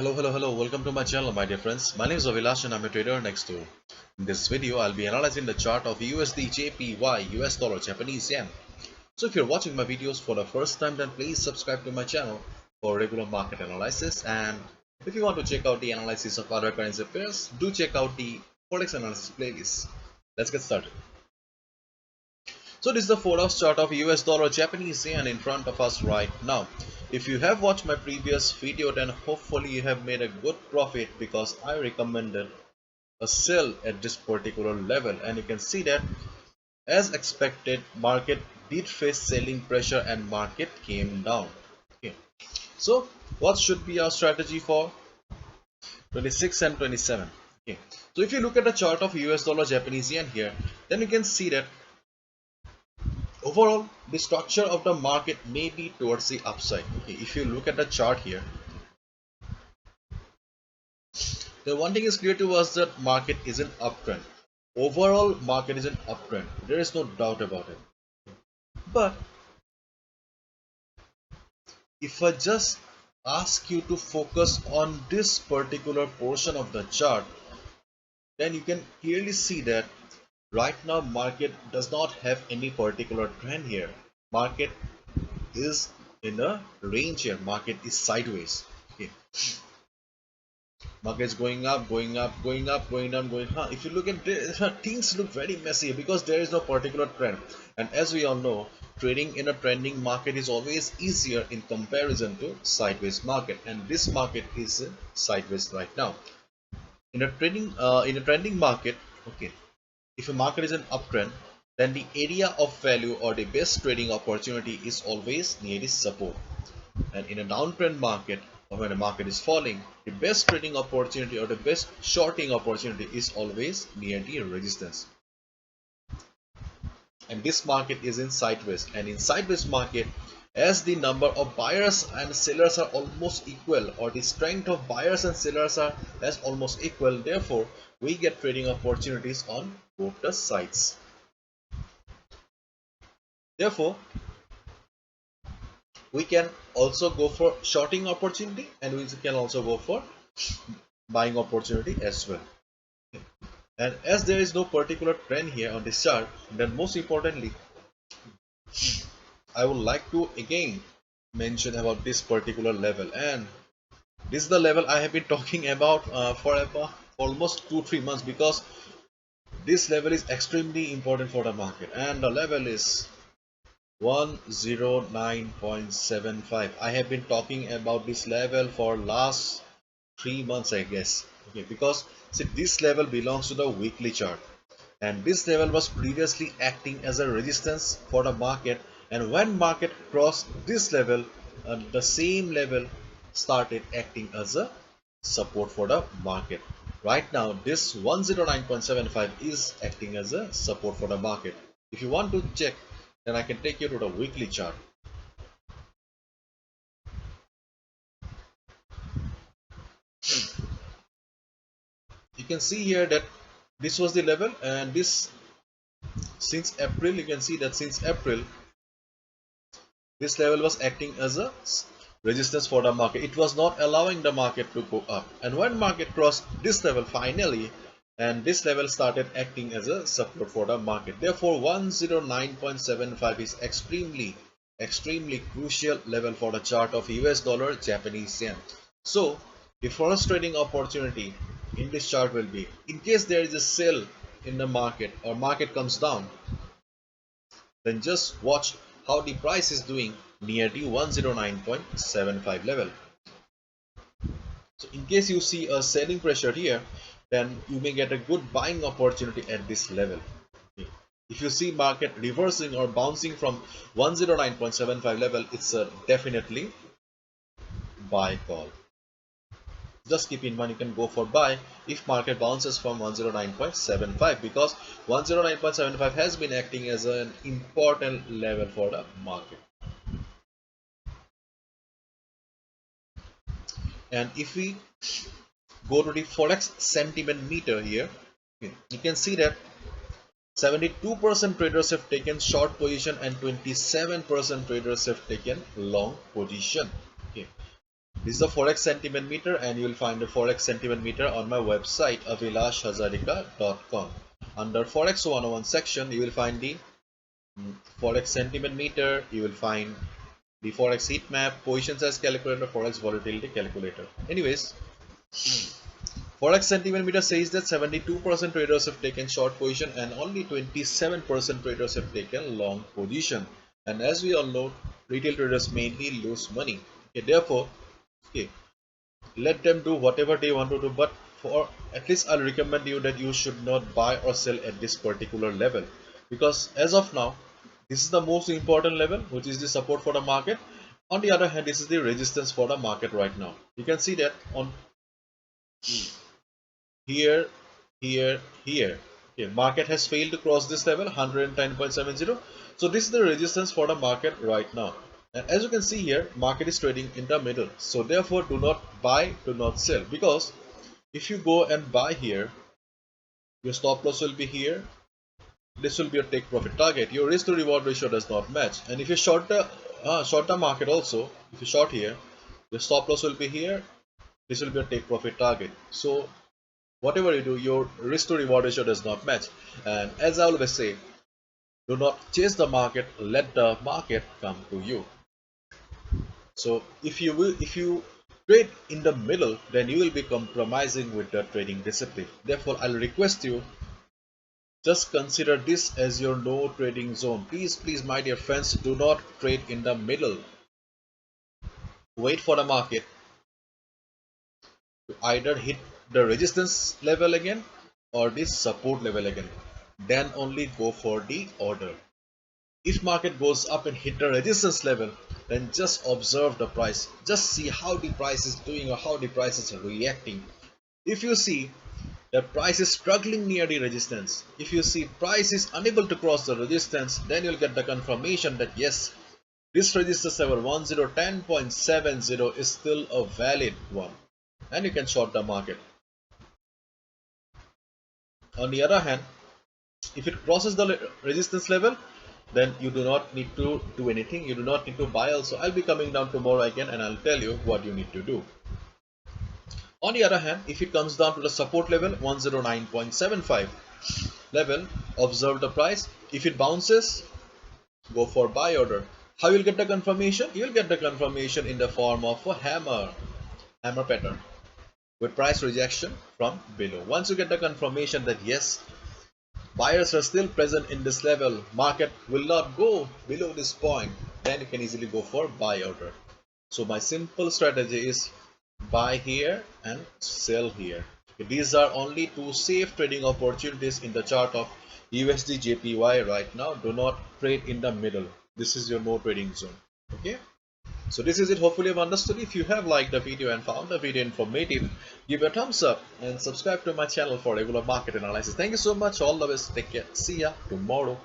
Hello. Welcome to my channel, my dear friends. My name is Avilash and I'm a trader next door. In this video, I'll be analyzing the chart of USDjpy, US dollar Japanese yen. So if you're watching my videos for the first time, then please subscribe to my channel for regular market analysis. And if you want to check out the analysis of other currency pairs, do check out the Forex analysis playlist. Let's get started. So this is the 4-hour chart of US dollar Japanese yen in front of us right now. If you have watched my previous video, then hopefully you have made a good profit because I recommended a sell at this particular level, and you can see that as expected market did face selling pressure and market came down. Okay, so what should be our strategy for 26 and 27? Okay, so if you look at the chart of US dollar Japanese yen here, then you can see that overall the structure of the market may be towards the upside. Okay, if you look at the chart here, the one thing is clear to us that market is an uptrend. Overall market is an uptrend, there is no doubt about it. But if I just ask you to focus on this particular portion of the chart, then you can clearly see that right now market does not have any particular trend here. Market is in a range here. Market is sideways. Okay, market is going up, going down, going up. If you look at this, things look very messy because there is no particular trend. And as we all know, trading in a trending market is always easier in comparison to sideways market, and this market is sideways right now. In a trending market, okay, if a market is an uptrend, then the area of value or the best trading opportunity is always near the support. And in a downtrend market, or when a market is falling, the best trading opportunity or the best shorting opportunity is always near the resistance. And this market is in sideways, and in sideways market, as the number of buyers and sellers are almost equal, or the strength of buyers and sellers are as almost equal, therefore we get trading opportunities on both the sides. Therefore we can also go for shorting opportunity, and we can also go for buying opportunity as well. And as there is no particular trend here on this chart, then most importantly I would like to again mention about this particular level, and this is the level I have been talking about for almost 2-3 months, because this level is extremely important for the market, and the level is 109.75. I have been talking about this level for last 3 months, I guess. Okay, because see, this level belongs to the weekly chart, and this level was previously acting as a resistance for the market, and when market crossed this level, the same level started acting as a support for the market. Right now this 109.75 is acting as a support for the market. If you want to check, then I can take you to the weekly chart. You can see here that this was the level, and this since April, you can see that since April this level was acting as a resistance for the market. It was not allowing the market to go up, and when market crossed this level finally, and this level started acting as a support for the market. Therefore 109.75 is extremely crucial level for the chart of US dollar Japanese yen. So the first trading opportunity in this chart will be, in case there is a sell in the market or market comes down, then just watch how the price is doing near the 109.75 level. So in case you see a selling pressure here, then you may get a good buying opportunity at this level. If you see market reversing or bouncing from 109.75 level, it's a definitely buy call. Just keep in mind you can go for buy if market bounces from 109.75, because 109.75 has been acting as an important level for the market. And if we go to the Forex sentiment meter here, you can see that 72% traders have taken short position and 27% traders have taken long position. Okay, This is the Forex sentiment meter, and you will find the Forex sentiment meter on my website avilashhazarika.com. Under Forex 101 section, you will find the Forex sentiment meter, you will find the Forex heat map, position size calculator, Forex volatility calculator. Anyways, Forex sentiment meter says that 72% traders have taken short position and only 27% traders have taken long position. And as we all know, retail traders mainly lose money. Okay, therefore, okay, let them do whatever they want to do, but for at least I'll recommend you that you should not buy or sell at this particular level, because as of now this is the most important level, which is the support for the market. On the other hand, this is the resistance for the market right now. You can see that on here, here. Okay, market has failed to cross this level 110.70. So this is the resistance for the market right now. And as you can see here, market is trading in the middle. So therefore, do not buy, do not sell, because if you go and buy here, your stop loss will be here. This will be your take profit target. Your risk to reward ratio does not match. And if you short the market also, if you short here, your stop loss will be here. This will be your take profit target. So whatever you do, your risk to reward ratio does not match. And as I always say, do not chase the market, let the market come to you. So if you trade in the middle, then you will be compromising with the trading discipline. Therefore, I'll request you, just consider this as your no trading zone. Please, my dear friends, do not trade in the middle. Wait for the market to either hit the resistance level again or this support level again. Then only go for the order. If market goes up and hit the resistance level, then just observe the price. Just see how the price is doing or how the price is reacting. If you see the price is struggling near the resistance, if you see price is unable to cross the resistance, then you'll get the confirmation that yes, this resistance level 1010.70 is still a valid one, and you can short the market. On the other hand, if it crosses the resistance level, then you do not need to do anything. You do not need to buy also. I'll be coming down tomorrow again and I'll tell you what you need to do. On the other hand, if it comes down to the support level 109.75 level, observe the price. If it bounces, go for buy order. How you'll get the confirmation? You'll get the confirmation in the form of a hammer pattern with price rejection from below. Once you get the confirmation that yes, buyers are still present in this level, market will not go below this point, then you can easily go for buy order. So my simple strategy is buy here and sell here. These are only two safe trading opportunities in the chart of USD JPY right now. Do not trade in the middle. This is your no trading zone. Okay. So this is it. Hopefully you've understood. If you have liked the video and found the video informative, give a thumbs up and subscribe to my channel for regular market analysis. Thank you so much. All the best. Take care. See ya tomorrow.